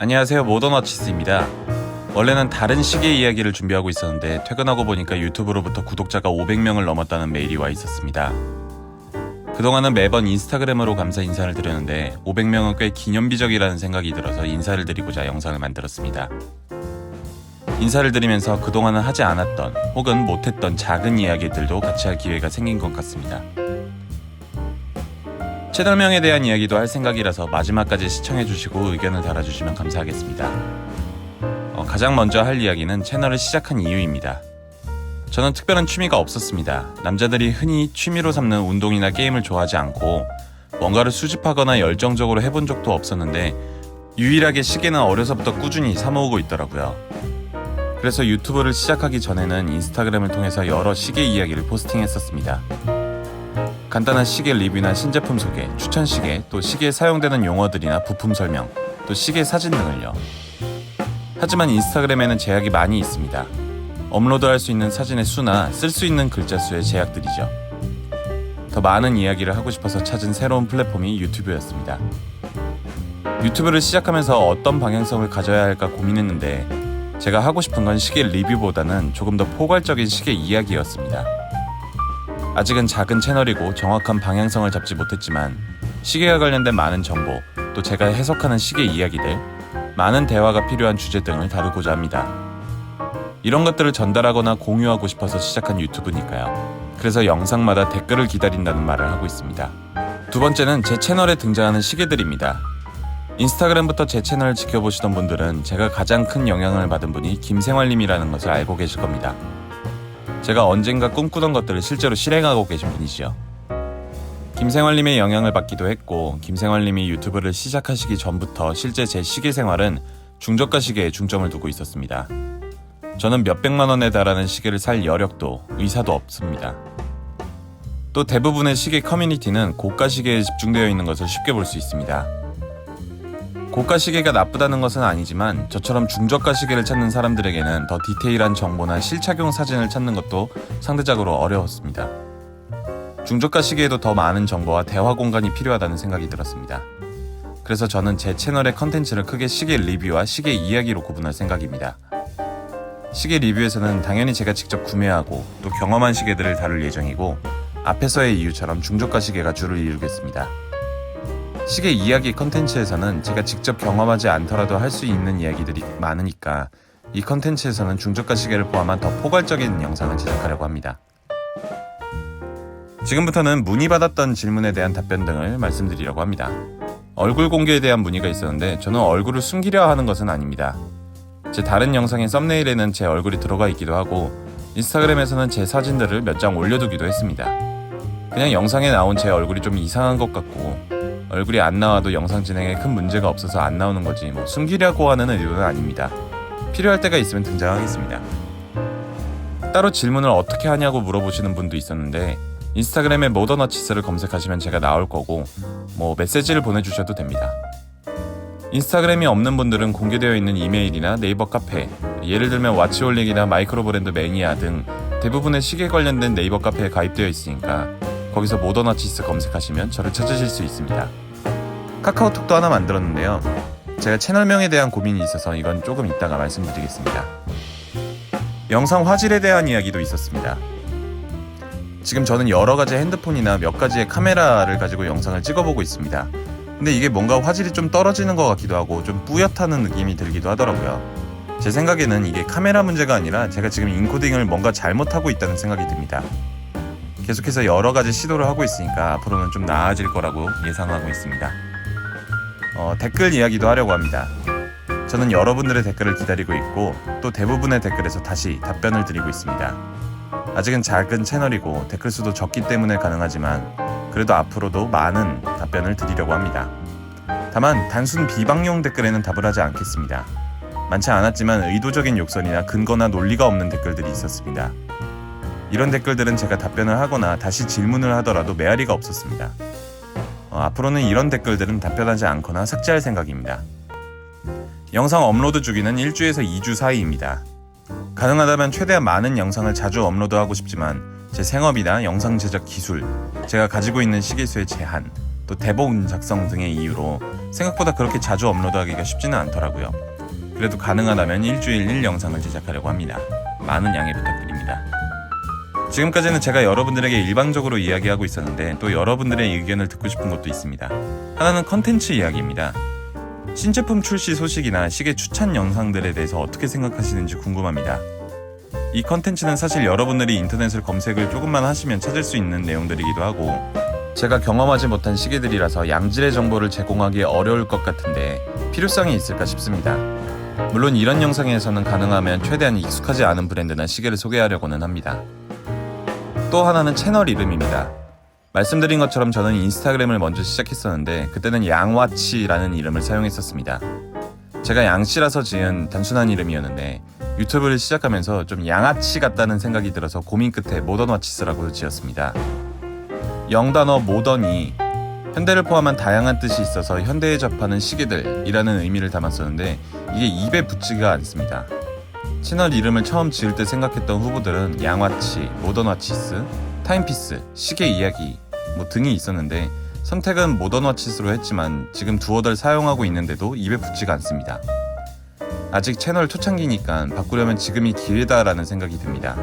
안녕하세요, 모던워치스입니다. 원래는 다른 시계 이야기를 준비하고 있었는데 퇴근하고 보니까 유튜브로부터 구독자가 500명을 넘었다는 메일이 와 있었습니다. 그동안은 매번 인스타그램으로 감사 인사를 드렸는데 500명은 꽤 기념비적이라는 생각이 들어서 인사를 드리고자 영상을 만들었습니다. 인사를 드리면서 그동안은 하지 않았던 혹은 못했던 작은 이야기들도 같이 할 기회가 생긴 것 같습니다. 채널명에 대한 이야기도 할 생각이라서 마지막까지 시청해주시고 의견을 달아주시면 감사하겠습니다. 가장 먼저 할 이야기는 채널을 시작한 이유입니다. 저는 특별한 취미가 없었습니다. 남자들이 흔히 취미로 삼는 운동이나 게임을 좋아하지 않고 뭔가를 수집하거나 열정적으로 해본 적도 없었는데 유일하게 시계는 어려서부터 꾸준히 사모으고 있더라고요. 그래서 유튜브를 시작하기 전에는 인스타그램을 통해서 여러 시계 이야기를 포스팅했었습니다. 간단한 시계 리뷰나 신제품 소개, 추천 시계, 또 시계에 사용되는 용어들이나 부품 설명, 또 시계 사진 등을요. 하지만 인스타그램에는 제약이 많이 있습니다. 업로드할 수 있는 사진의 수나 쓸 수 있는 글자 수의 제약들이죠. 더 많은 이야기를 하고 싶어서 찾은 새로운 플랫폼이 유튜브였습니다. 유튜브를 시작하면서 어떤 방향성을 가져야 할까 고민했는데 제가 하고 싶은 건 시계 리뷰보다는 조금 더 포괄적인 시계 이야기였습니다. 아직은 작은 채널이고 정확한 방향성을 잡지 못했지만 시계와 관련된 많은 정보, 또 제가 해석하는 시계 이야기들, 많은 대화가 필요한 주제 등을 다루고자 합니다. 이런 것들을 전달하거나 공유하고 싶어서 시작한 유튜브니까요. 그래서 영상마다 댓글을 기다린다는 말을 하고 있습니다. 두 번째는 제 채널에 등장하는 시계들입니다. 인스타그램부터 제 채널을 지켜보시던 분들은 제가 가장 큰 영향을 받은 분이 김생활님이라는 것을 알고 계실 겁니다. 제가 언젠가 꿈꾸던 것들을 실제로 실행하고 계신 분이시죠. 김생활님의 영향을 받기도 했고 김생활님이 유튜브를 시작하시기 전부터 실제 제 시계 생활은 중저가 시계에 중점을 두고 있었습니다. 저는 몇백만 원에 달하는 시계를 살 여력도 의사도 없습니다. 또 대부분의 시계 커뮤니티는 고가 시계에 집중되어 있는 것을 쉽게 볼 수 있습니다. 고가 시계가 나쁘다는 것은 아니지만 저처럼 중저가 시계를 찾는 사람들에게는 더 디테일한 정보나 실착용 사진을 찾는 것도 상대적으로 어려웠습니다. 중저가 시계에도 더 많은 정보와 대화 공간이 필요하다는 생각이 들었습니다. 그래서 저는 제 채널의 컨텐츠를 크게 시계 리뷰와 시계 이야기로 구분할 생각입니다. 시계 리뷰에서는 당연히 제가 직접 구매하고 또 경험한 시계들을 다룰 예정이고 앞에서의 이유처럼 중저가 시계가 주를 이루겠습니다. 시계 이야기 컨텐츠에서는 제가 직접 경험하지 않더라도 할 수 있는 이야기들이 많으니까 이 컨텐츠에서는 중저가 시계를 포함한 더 포괄적인 영상을 제작하려고 합니다. 지금부터는 문의받았던 질문에 대한 답변 등을 말씀드리려고 합니다. 얼굴 공개에 대한 문의가 있었는데 저는 얼굴을 숨기려 하는 것은 아닙니다. 제 다른 영상의 썸네일에는 제 얼굴이 들어가 있기도 하고 인스타그램에서는 제 사진들을 몇 장 올려두기도 했습니다. 그냥 영상에 나온 제 얼굴이 좀 이상한 것 같고 얼굴이 안 나와도 영상 진행에 큰 문제가 없어서 안 나오는 거지 숨기려고 하는 의도는 아닙니다. 필요할 때가 있으면 등장하겠습니다. 따로 질문을 어떻게 하냐고 물어보시는 분도 있었는데 인스타그램에 모던워치스를 검색하시면 제가 나올 거고 메시지를 보내주셔도 됩니다. 인스타그램이 없는 분들은 공개되어 있는 이메일이나 네이버 카페, 예를 들면 와치홀릭이나 마이크로브랜드 매니아 등 대부분의 시계 관련된 네이버 카페에 가입되어 있으니까 거기서 모던워치스 검색하시면 저를 찾으실 수 있습니다. 카카오톡도 하나 만들었는데요. 제가 채널명에 대한 고민이 있어서 이건 조금 이따가 말씀드리겠습니다. 영상 화질에 대한 이야기도 있었습니다. 지금 저는 여러 가지 핸드폰이나 몇 가지의 카메라를 가지고 영상을 찍어보고 있습니다. 근데 이게 뭔가 화질이 좀 떨어지는 것 같기도 하고 좀 뿌옇다는 느낌이 들기도 하더라고요. 제 생각에는 이게 카메라 문제가 아니라 제가 지금 인코딩을 뭔가 잘못하고 있다는 생각이 듭니다. 계속해서 여러 가지 시도를 하고 있으니까 앞으로는 좀 나아질 거라고 예상하고 있습니다. 댓글 이야기도 하려고 합니다. 저는 여러분들의 댓글을 기다리고 있고 또 대부분의 댓글에서 다시 답변을 드리고 있습니다. 아직은 작은 채널이고 댓글 수도 적기 때문에 가능하지만 그래도 앞으로도 많은 답변을 드리려고 합니다. 다만 단순 비방용 댓글에는 답을 하지 않겠습니다. 많지 않았지만 의도적인 욕설이나 근거나 논리가 없는 댓글들이 있었습니다. 이런 댓글들은 제가 답변을 하거나 다시 질문을 하더라도 메아리가 없었습니다. 앞으로는 이런 댓글들은 답변하지 않거나 삭제할 생각입니다. 영상 업로드 주기는 1주에서 2주 사이입니다. 가능하다면 최대한 많은 영상을 자주 업로드하고 싶지만 제 생업이나 영상 제작 기술, 제가 가지고 있는 시계수의 제한, 또 대본 작성 등의 이유로 생각보다 그렇게 자주 업로드하기가 쉽지는 않더라고요. 그래도 가능하다면 일주일 1영상을 제작하려고 합니다. 많은 양해 부탁드립니다. 지금까지는 제가 여러분들에게 일방적으로 이야기하고 있었는데 또 여러분들의 의견을 듣고 싶은 것도 있습니다. 하나는 컨텐츠 이야기입니다. 신제품 출시 소식이나 시계 추천 영상들에 대해서 어떻게 생각하시는지 궁금합니다. 이 컨텐츠는 사실 여러분들이 인터넷을 검색을 조금만 하시면 찾을 수 있는 내용들이기도 하고 제가 경험하지 못한 시계들이라서 양질의 정보를 제공하기 어려울 것 같은데 필요성이 있을까 싶습니다. 물론 이런 영상에서는 가능하면 최대한 익숙하지 않은 브랜드나 시계를 소개하려고는 합니다. 또 하나는 채널 이름입니다. 말씀드린 것처럼 저는 인스타그램을 먼저 시작했었는데 그때는 양와치라는 이름을 사용했었습니다. 제가 양씨라서 지은 단순한 이름이었는데 유튜브를 시작하면서 좀 양아치 같다는 생각이 들어서 고민 끝에 모던와치스라고 지었습니다. 영단어 모던이 현대를 포함한 다양한 뜻이 있어서 현대에 접하는 시계들이라는 의미를 담았었는데 이게 입에 붙지가 않습니다. 채널 이름을 처음 지을 때 생각했던 후보들은 양와치, 모던와치스, 타임피스, 시계 이야기 등이 있었는데 선택은 모던와치스로 했지만 지금 두어 달 사용하고 있는데도 입에 붙지가 않습니다. 아직 채널 초창기니까 바꾸려면 지금이 기회다라는 생각이 듭니다.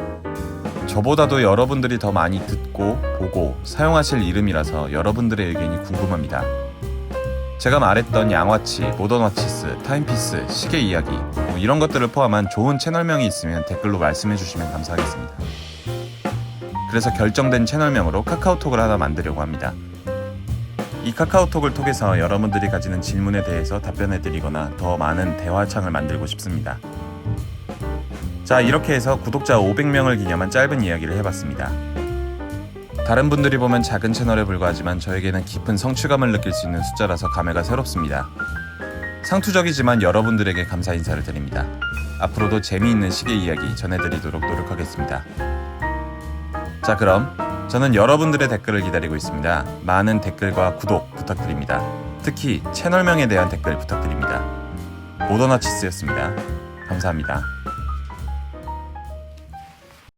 저보다도 여러분들이 더 많이 듣고 보고 사용하실 이름이라서 여러분들의 의견이 궁금합니다. 제가 말했던 양와치, 모던와치스, 타임피스, 시계 이야기 이런 것들을 포함한 좋은 채널명이 있으면 댓글로 말씀해주시면 감사하겠습니다. 그래서 결정된 채널명으로 카카오톡을 하나 만들려고 합니다. 이 카카오톡을 통해서 여러분들이 가지는 질문에 대해서 답변해드리거나 더 많은 대화창을 만들고 싶습니다. 자, 이렇게 해서 구독자 500명을 기념한 짧은 이야기를 해봤습니다. 다른 분들이 보면 작은 채널에 불과하지만 저에게는 깊은 성취감을 느낄 수 있는 숫자라서 감회가 새롭습니다. 상투적이지만 여러분들에게 감사 인사를 드립니다. 앞으로도 재미있는 시계 이야기 전해드리도록 노력하겠습니다. 자, 그럼 저는 여러분들의 댓글을 기다리고 있습니다. 많은 댓글과 구독 부탁드립니다. 특히 채널명에 대한 댓글 부탁드립니다. 모던와치스였습니다. 감사합니다.